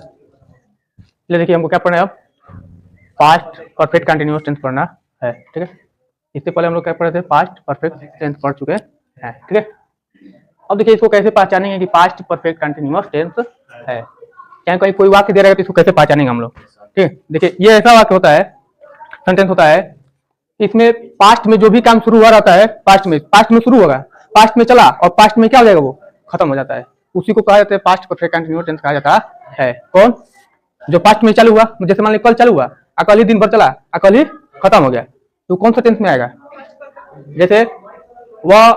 चलिए देखिए हमको क्या पढ़ना है अब, पास्ट परफेक्ट कंटिन्यूअस टेंस पढ़ना है, ठीक है। इससे पहले हम लोग क्या पढ़े थे, पास्ट परफेक्ट टेंस पढ़ चुके हैं, ठीक है। अब देखिए इसको कैसे पहचानेंगे कि पास्ट परफेक्ट कंटिन्यूअस टेंस है। चाहे कहीं कोई वाक्य दे रहेगा तो इसको कैसे पहचानेंगे हम लोग, ठीक है। देखिए ये ऐसा वाक्य होता है, सेंटेंस होता है, इसमें पास्ट में जो भी काम शुरू हुआ रहता है, पास्ट में शुरू होगा, पास्ट में चला और पास्ट में क्या हो जाएगा, वो खत्म हो जाता है, उसी को कहा जाता है पास्ट परफेक्ट कंटिन्यूअस टेंस कहा जाता है। कौन, जो पास्ट में चालू हुआ, जैसे मान लीजिए कल चालू हुआ, कल ही दिन भर चला, कल ही खत्म हो गया, तो कौन सा टेंस में आएगा। जैसे वह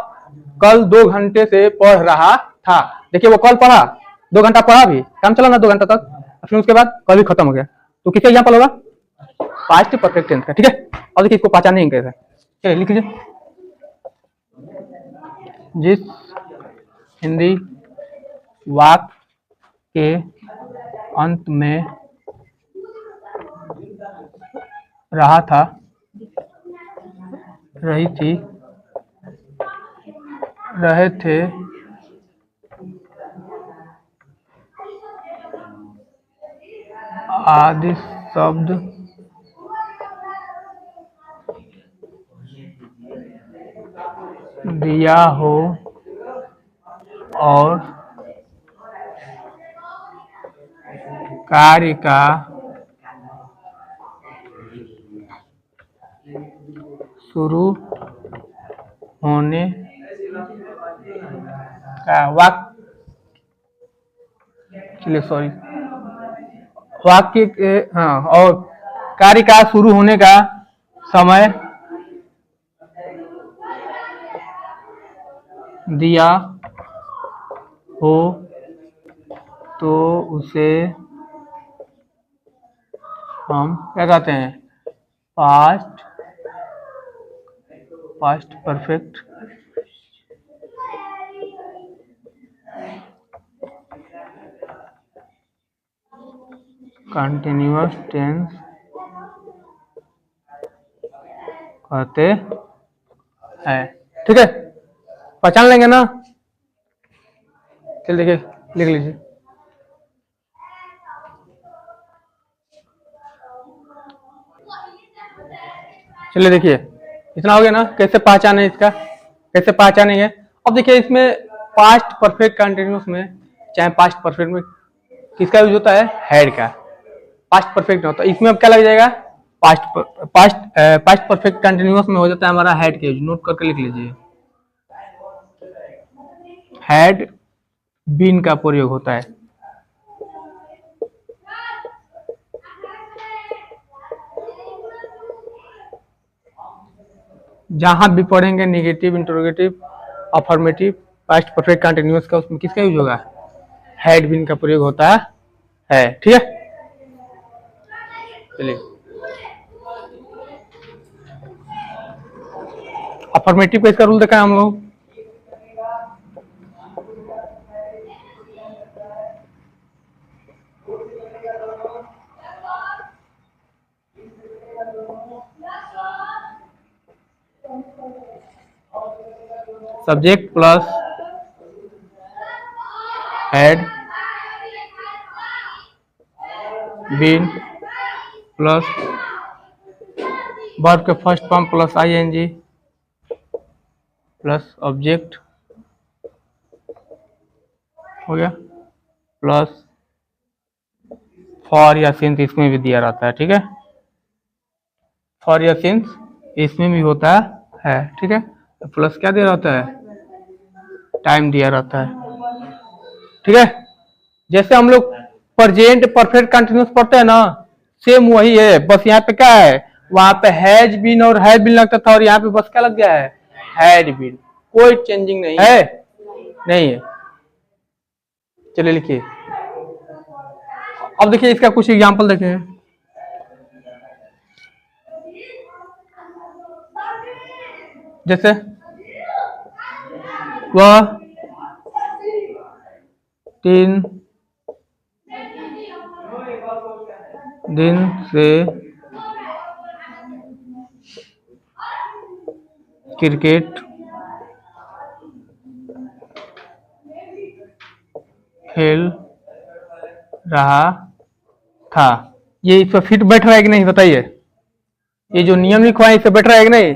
कल 2 घंटे से पढ़ रहा था, देखिए वो कल पढ़ा, 2 घंटा पढ़ा, भी काम चला ना 2 घंटा तक, फिर उसके बाद कल ही खत्म हो गया, तो किसका एग्जाम्पल होगा, पास्ट परफेक्ट टेंस का, ठीक है। अब देखिए इसको पहचानेंगे कैसे, चलिए लिख लीजिए, जिस हिंदी वाक्य के अंत में रहा था, रही थी, रहे थे, आदि शब्द दिया हो और कार्य का शुरू होने का वाक्य, चलिए सॉरी, वाक्य के, हाँ, और कार्य का शुरू होने का समय दिया हो तो उसे हम क्या कहते हैं, पास्ट परफेक्ट कंटिन्यूअस टेंस कहते हैं, ठीक है। पहचान लेंगे ना, चलिए देखिए लिख लीजिए, चलिए देखिए इतना हो गया ना, कैसे पहचाने इसका, कैसे पहचानेंगे। अब देखिए इसमें पास्ट परफेक्ट कंटिन्यूअस में, चाहे पास्ट परफेक्ट में किसका यूज होता है, हैड का, पास्ट परफेक्ट होता है, इसमें अब क्या लग जाएगा, पास्ट परफेक्ट कंटिन्यूअस में हो जाता है हमारा हैड का यूज, नोट करके लिख लीजिए, हैड बीन का प्रयोग होता है। जहां भी पढ़ेंगे negative, interrogative, affirmative, past perfect continuous का, उसमें किसका यूज होगा, हैड बीन का प्रयोग होता है, ठीक है। चलिए अफर्मेटिव का इसका रूल देखा है हम लोग, subject plus had been plus verb के first form plus ING plus object हो गया, प्लस फॉर या सिंस इसमें भी दिया रहता है, ठीक है, फॉर या सिंस इसमें भी होता है, ठीक है, प्लस क्या दिया रहता है, टाइम दिया रहता है, ठीक है। जैसे हम लोग प्रेजेंट परफेक्ट कंटिन्यूअस पढ़ते हैं ना, सेम वही है, बस यहाँ पे क्या है, वहां पे हैज बीन और हैव बीन लगता था, और यहाँ पे बस क्या लग गया है, हैड बीन, कोई चेंजिंग नहीं है, नहीं है। चलिए लिखिए, अब देखिए इसका कुछ एग्जांपल देखें, जैसे वह 3 दिन से क्रिकेट खेल रहा था, ये इस पर फिट बैठ रहा है कि नहीं बताइए? ये जो नियम लिखवा है इस पर बैठ रहा है कि नहीं?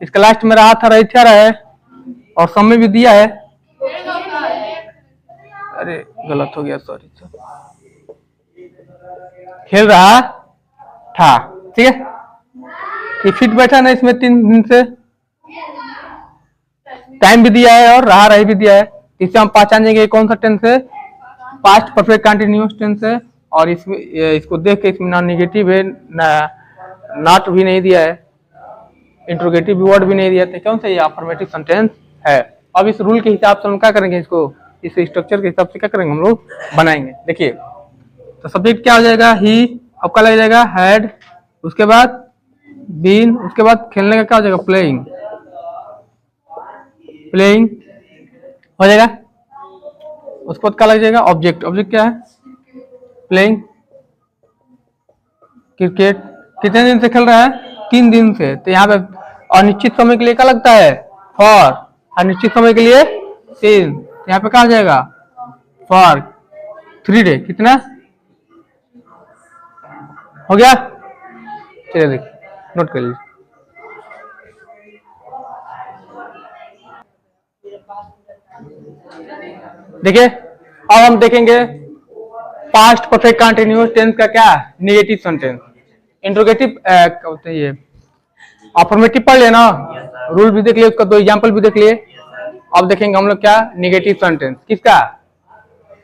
इसका लास्ट में रहा था, रहित रहा है और समय भी दिया है। अरे गलत हो गया, सॉरी। खेल रहा था, ठीक है। ये फिट बैठा ना इसमें 3 दिन से, टाइम भी दिया है और रहा रही भी दिया है। इससे हम पहचान जाएंगे कौन सा टेंस है, पास्ट परफेक्ट कंटिन्यूअस टेंस है। और इसमें इसको देख के इसमें ना निगेटिव है ना नॉट भी नहीं दिया है, इंट्रोगेटिव वर्ड भी नहीं दिया, तो कौन सा ये अफर्मेटिव सेंटेंस है। अब इस रूल के हिसाब से हम क्या करेंगे, इसको इस स्ट्रक्चर के हिसाब से क्या करेंगे हम लोग बनाएंगे। देखिए तो सब्जेक्ट क्या हो जाएगा, ही। अब क्या लग जाएगा, हैड। उसके बाद बीन। उसके बाद खेलने का क्या हो जाएगा, प्लेइंग। प्लेइंग हो जाएगा। उसके बाद क्या लग जाएगा, ऑब्जेक्ट। ऑब्जेक्ट क्या है, प्लेइंग क्रिकेट। कितने दिन से खेल रहा है, 3 दिन से। तो यहाँ पे अनिश्चित समय के लिए क्या लगता है, फॉर। अनिश्चित समय के लिए 3। यहाँ पे क्या हो जाएगा, फॉर 3 डे। कितना हो गया, चलिए देखिए नोट कर लीजिए। देखिए अब हम देखेंगे पास्ट परफेक्ट कंटिन्यूअस टेंस का क्या, नेगेटिव सेंटेंस। इंट्रोगेटिव बोलते हैं ये अफर्मेटिव पढ़ लेना, रूल भी देख लिए, उसका 2 एग्जांपल भी देख लिए। अब देखेंगे हम लोग क्या, नेगेटिव सेंटेंस किसका,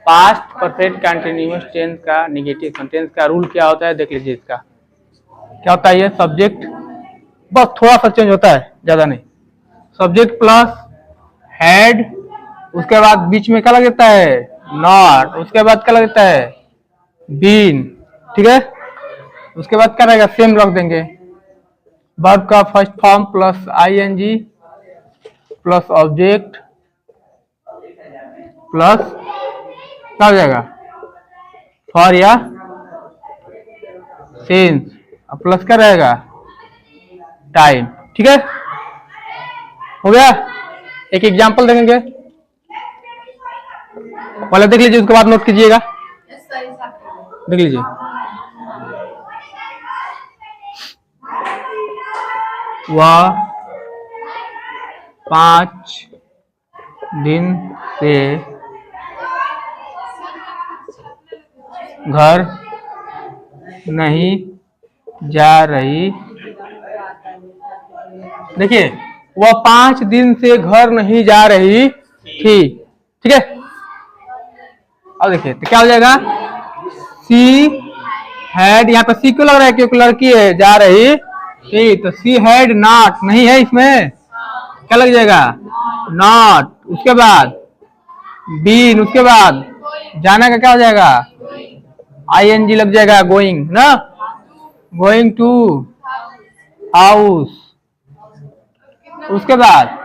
पास्ट परफेक्ट कंटिन्यूअस टेंस का नेगेटिव सेंटेंस का रूल क्या होता है, देख लीजिए। इसका क्या होता है, ये सब्जेक्ट बस थोड़ा सा चेंज होता है, ज्यादा नहीं। सब्जेक्ट प्लस हैड, उसके बाद बीच में क्या लग जाता है, नॉट। उसके बाद क्या लग जाता है, बीन, ठीक है। उसके बाद क्या रहेगा, सेम रख देंगे। वर्ब का first form plus ING plus object plus क्या हो जाएगा, फॉर या सिंस, प्लस क्या रहेगा, टाइम, ठीक है। हो गया। एक एग्जांपल देखेंगे, पहले देख लीजिए उसके बाद नोट कीजिएगा। देख लीजिए, वह 5 दिन से घर नहीं जा रही। देखिए वह 5 दिन से घर नहीं जा रही थी, ठीक है। अब देखिए तो क्या हो जाएगा, सी हैड। यहाँ पे सी क्यों लग रहा है, क्योंकि लड़की है, जा रही थी। तो सी हैड नॉट, नहीं है इसमें, क्या लग जाएगा, नॉट। उसके बाद बीन, उसके बाद जाना का क्या हो जाएगा, आईएनजी लग जाएगा, गोइंग ना, गोइंग टू हाउस। उसके बाद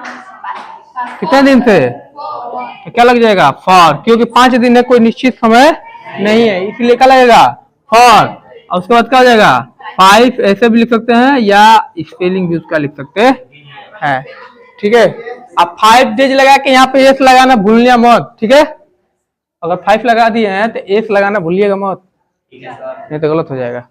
कितने दिन से, तो क्या लग जाएगा, फॉर, क्योंकि 5 दिन है, कोई निश्चित समय नहीं है, इसलिए क्या लगेगा, फॉर। और उसके बाद क्या हो जाएगा, 5, ऐसे भी लिख सकते हैं या स्पेलिंग भी उसका लिख सकते हैं, ठीक है। अब 5 डेज लगा के यहाँ पे एस लगाना भूलना मत, ठीक है। अगर 5 लगा दिए हैं तो एस लगाना भूलिएगा मत, नहीं तो गलत हो जाएगा।